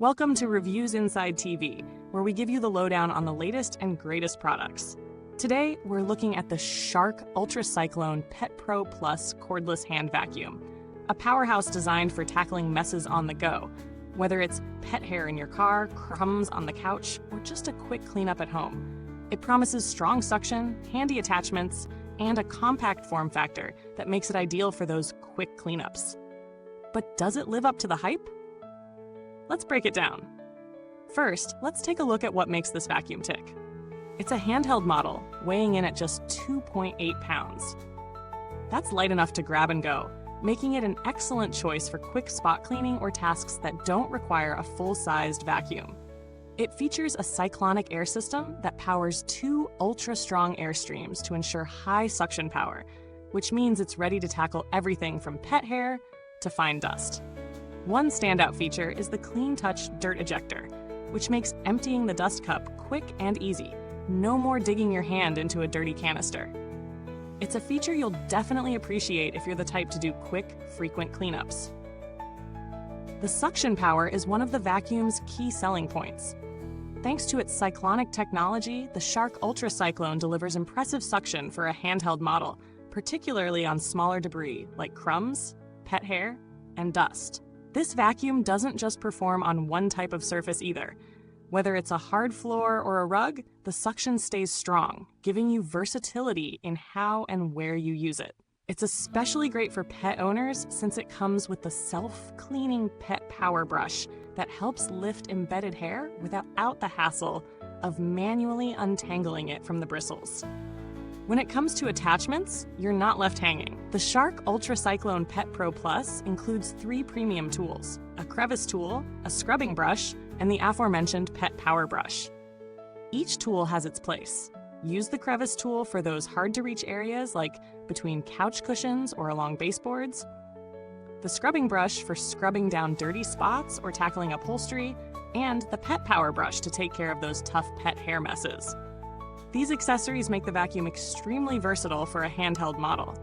Welcome to Reviewsinsidetv, where we give you the lowdown on the latest and greatest products. Today, we're looking at the Shark UltraCyclone Pet Pro Plus cordless hand vacuum, a powerhouse designed for tackling messes on the go, whether it's pet hair in your car, crumbs on the couch, or just a quick cleanup at home. It promises strong suction, handy attachments, and a compact form factor that makes it ideal for those quick cleanups. But does it live up to the hype? Let's break it down. First, let's take a look at what makes this vacuum tick. It's a handheld model, weighing in at just 2.8 pounds. That's light enough to grab and go, making it an excellent choice for quick spot cleaning or tasks that don't require a full-sized vacuum. It features a cyclonic air system that powers 2 ultra-strong air streams to ensure high suction power, which means it's ready to tackle everything from pet hair to fine dust. One standout feature is the CleanTouch Dirt Ejector, which makes emptying the dust cup quick and easy. No more digging your hand into a dirty canister. It's a feature you'll definitely appreciate if you're the type to do quick, frequent cleanups. The suction power is one of the vacuum's key selling points. Thanks to its cyclonic technology, the Shark UltraCyclone delivers impressive suction for a handheld model, particularly on smaller debris like crumbs, pet hair, and dust. This vacuum doesn't just perform on one type of surface either. Whether it's a hard floor or a rug, the suction stays strong, giving you versatility in how and where you use it. It's especially great for pet owners since it comes with the self-cleaning pet power brush that helps lift embedded hair without the hassle of manually untangling it from the bristles. When it comes to attachments, you're not left hanging. The Shark UltraCyclone Pet Pro Plus includes 3 premium tools: a Crevice tool, a scrubbing brush, and the aforementioned pet power brush. Each tool has its place. Use the Crevice tool for those hard-to-reach areas like between couch cushions or along baseboards, the scrubbing brush for scrubbing down dirty spots or tackling upholstery, and the pet power brush to take care of those tough pet hair messes. These accessories make the vacuum extremely versatile for a handheld model.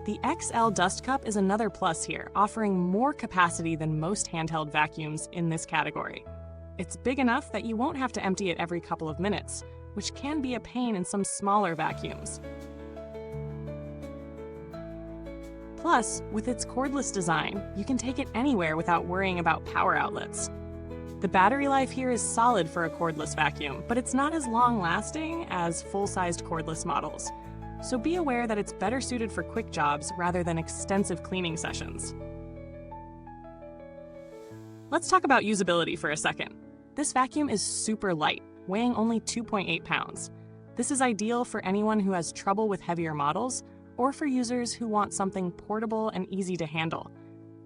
The XL dust cup is another plus here, offering more capacity than most handheld vacuums in this category. It's big enough that you won't have to empty it every couple of minutes, which can be a pain in some smaller vacuums. Plus, with its cordless design, you can take it anywhere without worrying about power outlets. The battery life here is solid for a cordless vacuum, but it's not as long-lasting as full-sized cordless models. So be aware that it's better suited for quick jobs rather than extensive cleaning sessions. Let's talk about usability for a second. This vacuum is super light, weighing only 2.8 pounds. This is ideal for anyone who has trouble with heavier models or for users who want something portable and easy to handle.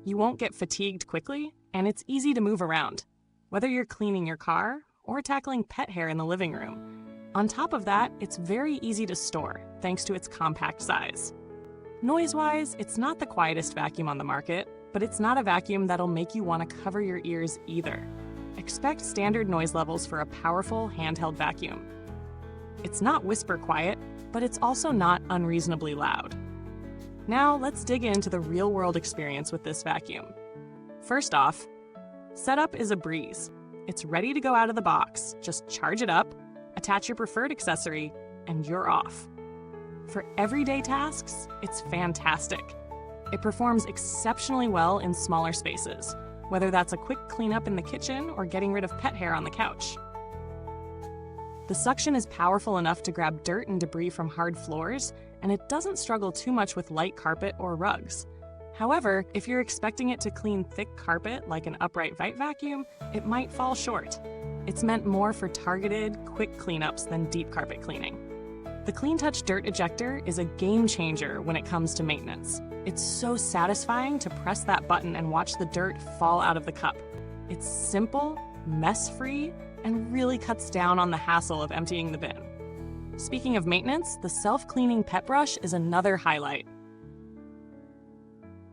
You won't get fatigued quickly, and it's easy to move around, whether you're cleaning your car or tackling pet hair in the living room. On top of that, it's very easy to store, thanks to its compact size. Noise-wise, it's not the quietest vacuum on the market, but it's not a vacuum that'll make you want to cover your ears either. Expect standard noise levels for a powerful handheld vacuum. It's not whisper quiet, but it's also not unreasonably loud. Now, let's dig into the real-world experience with this vacuum. First off, setup is a breeze. It's ready to go out of the box. Just charge it up, attach your preferred accessory, and you're off. For everyday tasks, it's fantastic. It performs exceptionally well in smaller spaces, whether that's a quick cleanup in the kitchen or getting rid of pet hair on the couch. The suction is powerful enough to grab dirt and debris from hard floors, and it doesn't struggle too much with light carpet or rugs. However, if you're expecting it to clean thick carpet like an upright vacuum, it might fall short. It's meant more for targeted, quick cleanups than deep carpet cleaning. The CleanTouch Dirt Ejector is a game changer when it comes to maintenance. It's so satisfying to press that button and watch the dirt fall out of the cup. It's simple, mess-free, and really cuts down on the hassle of emptying the bin. Speaking of maintenance, the self-cleaning pet brush is another highlight.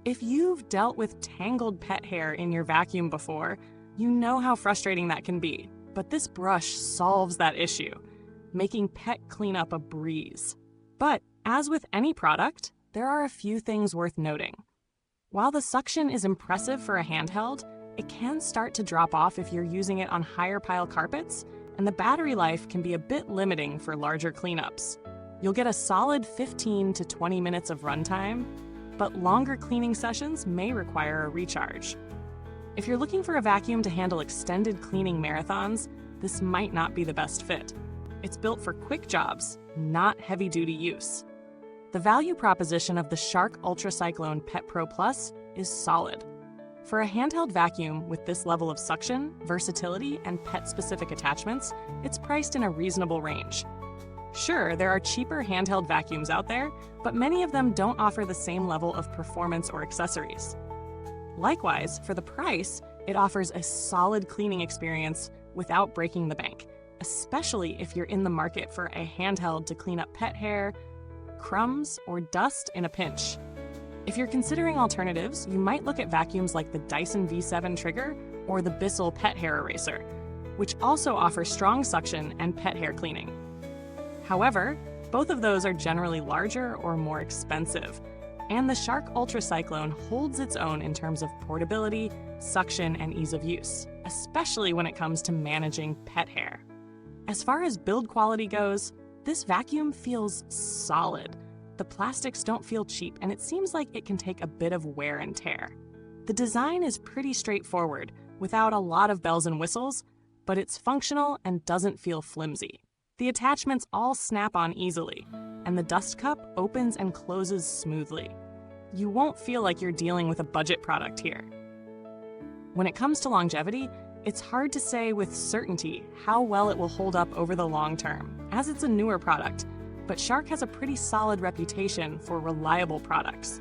If you've dealt with tangled pet hair in your vacuum before, you know how frustrating that can be. But this brush solves that issue, making pet cleanup a breeze. But as with any product, there are a few things worth noting. While the suction is impressive for a handheld, it can start to drop off if you're using it on higher pile carpets, and the battery life can be a bit limiting for larger cleanups. You'll get a solid 15 to 20 minutes of runtime, but longer cleaning sessions may require a recharge. If you're looking for a vacuum to handle extended cleaning marathons, this might not be the best fit. It's built for quick jobs, not heavy-duty use. The value proposition of the Shark UltraCyclone Pet Pro Plus is solid. For a handheld vacuum with this level of suction, versatility, and pet-specific attachments, it's priced in a reasonable range. Sure, there are cheaper handheld vacuums out there, but many of them don't offer the same level of performance or accessories. Likewise, for the price, it offers a solid cleaning experience without breaking the bank, especially if you're in the market for a handheld to clean up pet hair, crumbs, or dust in a pinch. If you're considering alternatives, you might look at vacuums like the Dyson V7 Trigger or the Bissell Pet Hair Eraser, which also offer strong suction and pet hair cleaning. However, both of those are generally larger or more expensive, and the Shark UltraCyclone holds its own in terms of portability, suction, and ease of use, especially when it comes to managing pet hair. As far as build quality goes, this vacuum feels solid. The plastics don't feel cheap, and it seems like it can take a bit of wear and tear. The design is pretty straightforward, without a lot of bells and whistles, but it's functional and doesn't feel flimsy. The attachments all snap on easily, and the dust cup opens and closes smoothly. You won't feel like you're dealing with a budget product here. When it comes to longevity, it's hard to say with certainty how well it will hold up over the long term, as it's a newer product, but Shark has a pretty solid reputation for reliable products.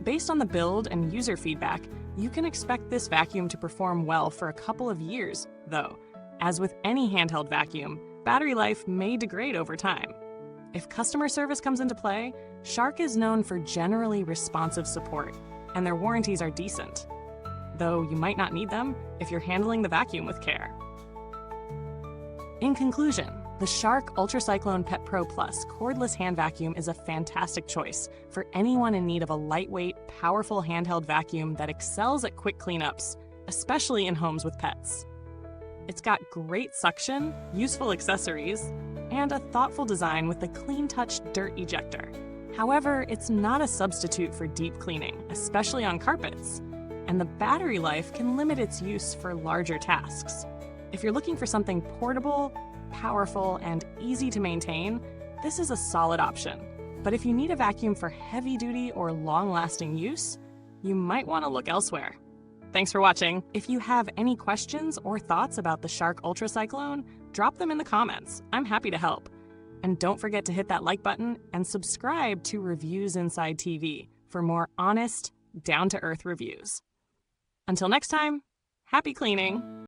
Based on the build and user feedback, you can expect this vacuum to perform well for a couple of years, though. As with any handheld vacuum, battery life may degrade over time. If customer service comes into play, Shark is known for generally responsive support, and their warranties are decent, though you might not need them if you're handling the vacuum with care. In conclusion, the Shark UltraCyclone Pet Pro Plus cordless hand vacuum is a fantastic choice for anyone in need of a lightweight, powerful handheld vacuum that excels at quick cleanups, especially in homes with pets. It's got great suction, useful accessories, and a thoughtful design with the CleanTouch Dirt Ejector. However, it's not a substitute for deep cleaning, especially on carpets, and the battery life can limit its use for larger tasks. If you're looking for something portable, powerful, and easy to maintain, this is a solid option. But if you need a vacuum for heavy-duty or long-lasting use, you might want to look elsewhere. Thanks for watching. If you have any questions or thoughts about the Shark UltraCyclone, drop them in the comments. I'm happy to help. And don't forget to hit that like button and subscribe to Reviewsinside.tv for more honest, down-to-earth reviews. Until next time, happy cleaning!